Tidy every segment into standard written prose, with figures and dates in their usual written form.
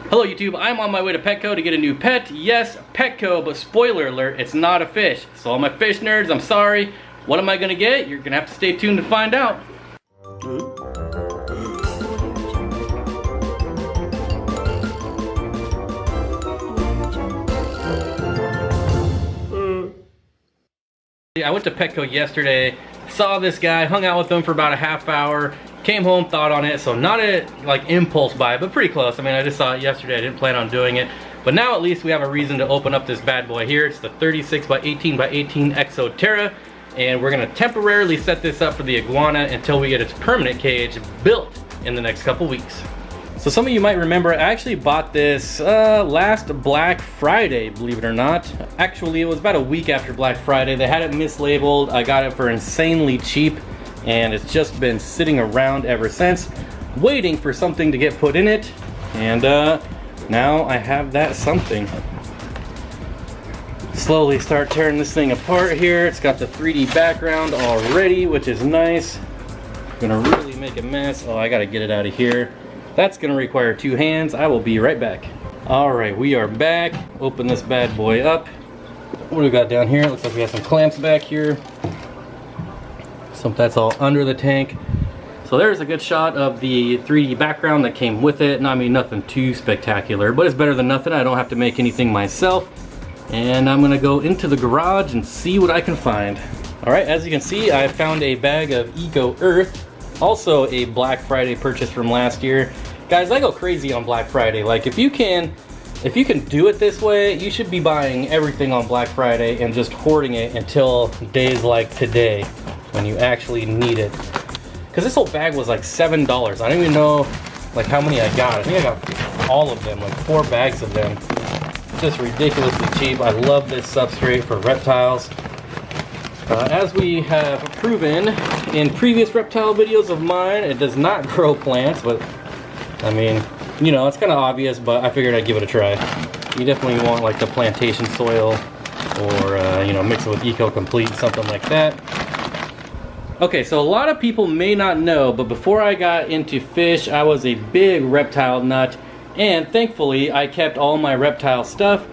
Hello YouTube, I'm on my way to Petco to get a new pet. Yes, Petco, but spoiler alert, it's not a fish. So all my fish nerds, I'm sorry. What am I gonna get? You're gonna have to stay tuned to find out. I went to Petco yesterday, saw this guy, hung out with him for about a half hour, came home, thought on it. So not a like impulse buy, but pretty close. I mean, I just saw it yesterday, I didn't plan on doing it. But now at least we have a reason to open up this bad boy here. It's the 36 by 18 by 18 Exo Terra. And we're gonna temporarily set this up for the iguana until we get its permanent cage built in the next couple weeks. So some of you might remember, I actually bought this last Black Friday, believe it or not. Actually, it was about a week after Black Friday. They had it mislabeled. I got it for insanely cheap, and it's just been sitting around ever since, waiting for something to get put in it. And now I have that something. Slowly start tearing this thing apart here. It's got the 3D background already, which is nice. Gonna really make a mess. Oh, I gotta get it out of here. That's gonna require two hands. I will be right back. All right, we are back. Open this bad boy up. What do we got down here? Looks like we have some clamps back here. That's all under the tank. So there's a good shot of the 3D background that came with it. I mean, nothing too spectacular, but it's better than nothing. I don't have to make anything myself. And I'm gonna go into the garage and see what I can find. All right, as you can see, I found a bag of Eco Earth. Also a Black Friday purchase from last year. Guys, I go crazy on Black Friday. Like if you can do it this way, you should be buying everything on Black Friday and just hoarding it until days like today when you actually need it. Because this whole bag was like $7. I don't even know like how many I got. I think I got all of them, like 4 bags of them. Just ridiculously cheap. I love this substrate for reptiles. As we have proven in previous reptile videos of mine, it does not grow plants, but I mean, you know, it's kind of obvious, but I figured I'd give it a try. You definitely want like the plantation soil or, you know, mix it with Eco Complete, something like that. Okay, so a lot of people may not know, but before I got into fish, I was a big reptile nut, and thankfully I kept all my reptile stuff.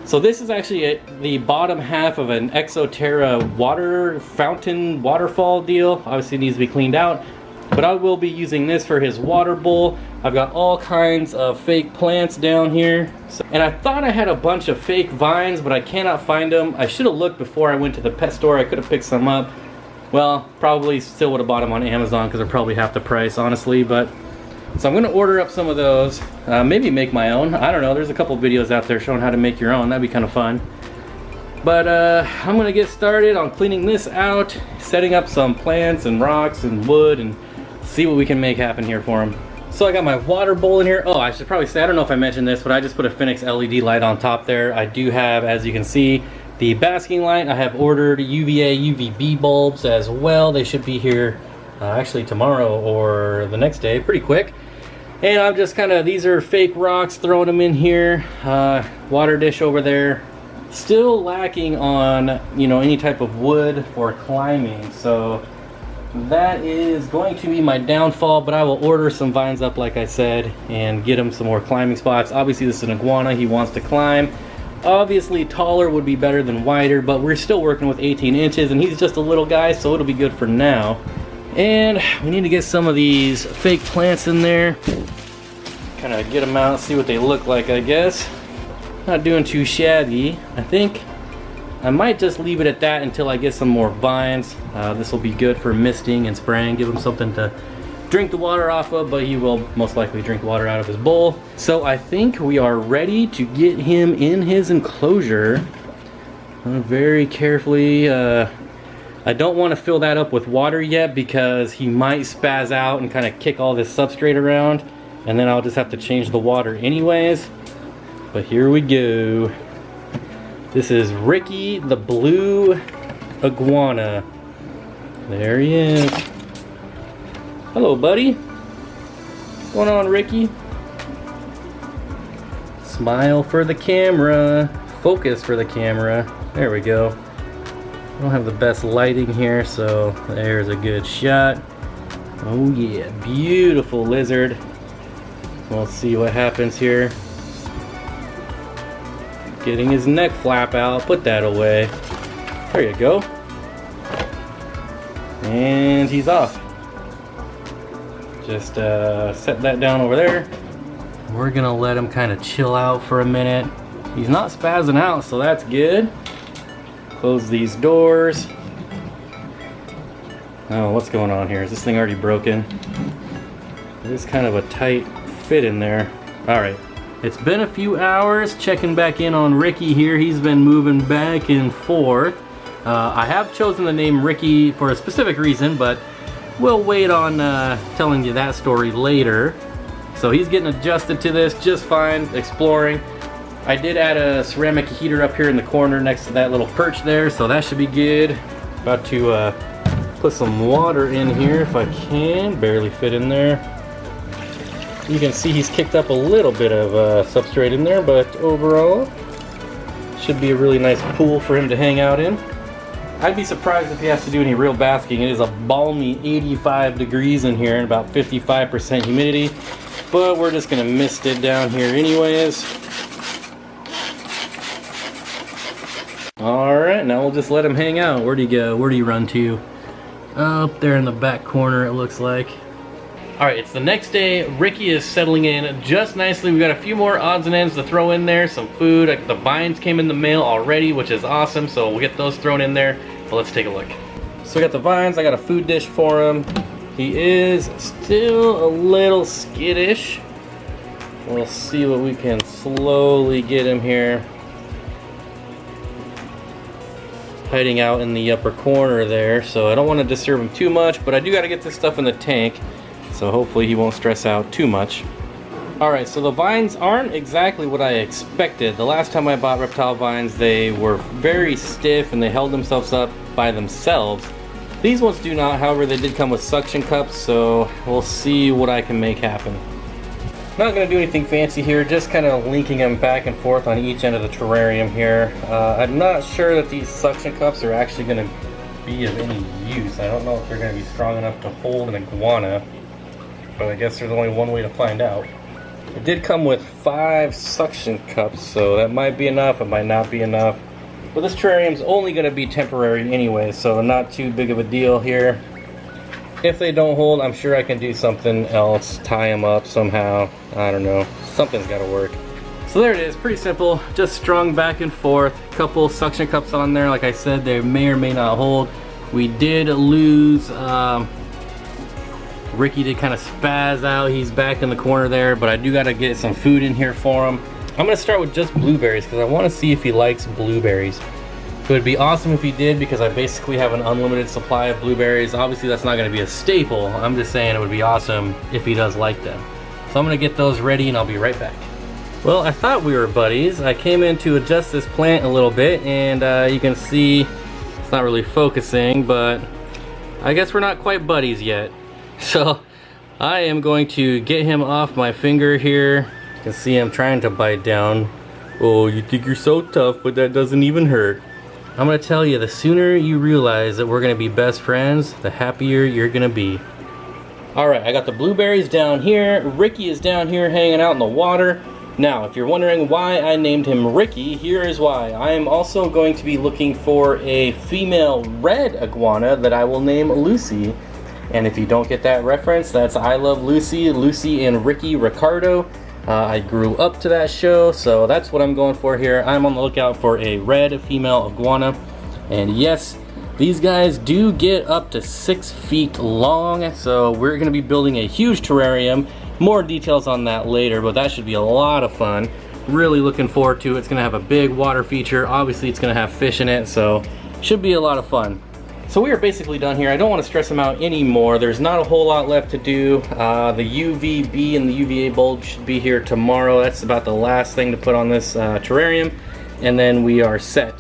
So this is actually the bottom half of an Exo Terra water fountain waterfall deal. Obviously it needs to be cleaned out, but I will be using this for his water bowl. I've got all kinds of fake plants down here. And I thought I had a bunch of fake vines, but I cannot find them. I should have looked before I went to the pet store. I could have picked some up. Well, probably still would have bought them on Amazon because they're probably half the price, honestly. But so I'm gonna order up some of those, maybe make my own. I don't know, there's a couple videos out there showing how to make your own. That'd be kind of fun. But I'm gonna get started on cleaning this out, setting up some plants and rocks and wood, and see what we can make happen here for him. So I got my water bowl in here. Oh, I should probably say, I don't know if I mentioned this, but I just put a Phoenix LED light on top there. I do have, as you can see, the basking light. I have ordered UVA, UVB bulbs as well. They should be here actually tomorrow or the next day, pretty quick. And I'm just kind of, these are fake rocks, throwing them in here. Water dish over there. Still lacking on, you know, any type of wood for climbing. So that is going to be my downfall, but I will order some vines up like I said and get him some more climbing spots. Obviously this is an iguana, he wants to climb. Obviously taller would be better than wider, but we're still working with 18 inches and he's just a little guy, so it'll be good for now. And we need to get some of these fake plants in there. Kind of get them out, see what they look like, I guess. Not doing too shabby. I think I might just leave it at that until I get some more vines. This will be good for misting and spraying. Give him something to drink the water off of, but he will most likely drink water out of his bowl. So I think we are ready to get him in his enclosure. Very carefully. I don't want to fill that up with water yet because he might spaz out and kind of kick all this substrate around, and then I'll just have to change the water anyways. But here we go. This is Ricky the blue iguana. There he is. Hello, buddy. What's going on, Ricky? Smile for the camera. Focus for the camera. There we go. I don't have the best lighting here, so there's a good shot. Oh yeah, beautiful lizard. We'll see what happens here. Getting his neck flap out, put that away. There you go. And he's off. Just set that down over there. We're gonna let him kind of chill out for a minute. He's not spazzing out, so that's good. Close these doors. Oh, what's going on here? Is this thing already broken? It is kind of a tight fit in there. All right. It's been a few hours, checking back in on Ricky here. He's been moving back and forth. I have chosen the name Ricky for a specific reason, but we'll wait on telling you that story later. So he's getting adjusted to this just fine, exploring. I did add a ceramic heater up here in the corner next to that little perch there, so that should be good. About to put some water in here if I can, barely fit in there. You can see he's kicked up a little bit of substrate in there, but overall, should be a really nice pool for him to hang out in. I'd be surprised if he has to do any real basking. It is a balmy 85 degrees in here and about 55% humidity, but we're just gonna mist it down here anyways. All right, now we'll just let him hang out. Where'd he go? Where'd he run to? Up there in the back corner, it looks like. All right, it's the next day. Ricky is settling in just nicely. We've got a few more odds and ends to throw in there, some food. The vines came in the mail already, which is awesome, so we'll get those thrown in there. So let's take a look. So we got the vines, I got a food dish for him. He is still a little skittish. We'll see what we can slowly get him here. Hiding out in the upper corner there, so I don't want to disturb him too much, but I do got to get this stuff in the tank. So hopefully he won't stress out too much. Alright, so the vines aren't exactly what I expected. The last time I bought reptile vines, they were very stiff and they held themselves up by themselves. These ones do not, however they did come with suction cups, so we'll see what I can make happen. Not going to do anything fancy here, just kind of linking them back and forth on each end of the terrarium here. I'm not sure that these suction cups are actually going to be of any use. I don't know if they're going to be strong enough to hold an iguana. But I guess there's only one way to find out. It did come with 5 suction cups, so that might be enough, it might not be enough. But this terrarium's only going to be temporary anyway, so not too big of a deal here. If they don't hold, I'm sure I can do something else, tie them up somehow. I don't know, something's got to work. So there it is, pretty simple, just strung back and forth. Couple suction cups on there, like I said, they may or may not hold. We did lose... Ricky did kind of spaz out. He's back in the corner there, but I do got to get some food in here for him. I'm going to start with just blueberries because I want to see if he likes blueberries. It would be awesome if he did because I basically have an unlimited supply of blueberries. Obviously that's not going to be a staple. I'm just saying it would be awesome if he does like them. So I'm going to get those ready and I'll be right back. Well, I thought we were buddies. I came in to adjust this plant a little bit and you can see it's not really focusing, but I guess we're not quite buddies yet. So I am going to get him off my finger here. You can see him trying to bite down. Oh, you think you're so tough, but that doesn't even hurt. I'm gonna tell you, the sooner you realize that we're gonna be best friends, the happier you're gonna be. Alright, I got the blueberries down here. Ricky is down here hanging out in the water. Now, if you're wondering why I named him Ricky, here is why. I am also going to be looking for a female red iguana that I will name Lucy. And if you don't get that reference, that's I Love Lucy, Lucy and Ricky Ricardo. I grew up to that show, so that's what I'm going for here. I'm on the lookout for a red female iguana. And yes, these guys do get up to 6 feet long, so we're going to be building a huge terrarium. More details on that later, but that should be a lot of fun. Really looking forward to it. It's going to have a big water feature. Obviously, it's going to have fish in it, so should be a lot of fun. So we are basically done here. I don't want to stress them out anymore. There's not a whole lot left to do. The UVB and the UVA bulb should be here tomorrow. That's about the last thing to put on this terrarium, and then we are set.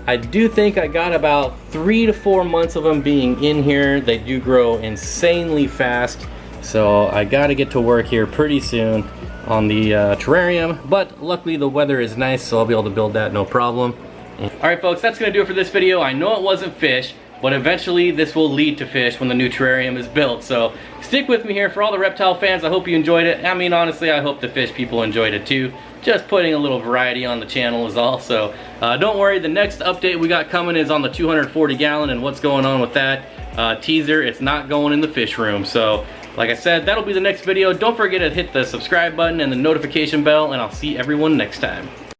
I do think I got about 3 to 4 months of them being in here. They do grow insanely fast, so I got to get to work here pretty soon on the terrarium, but luckily the weather is nice, so I'll be able to build that no problem. Alright folks, that's going to do it for this video. I know it wasn't fish, but eventually this will lead to fish when the new terrarium is built. So stick with me here. For all the reptile fans, I hope you enjoyed it. I mean, honestly, I hope the fish people enjoyed it too. Just putting a little variety on the channel is all. So don't worry, the next update we got coming is on the 240 gallon and what's going on with that. Teaser, it's not going in the fish room. So like I said, that'll be the next video. Don't forget to hit the subscribe button and the notification bell, and I'll see everyone next time.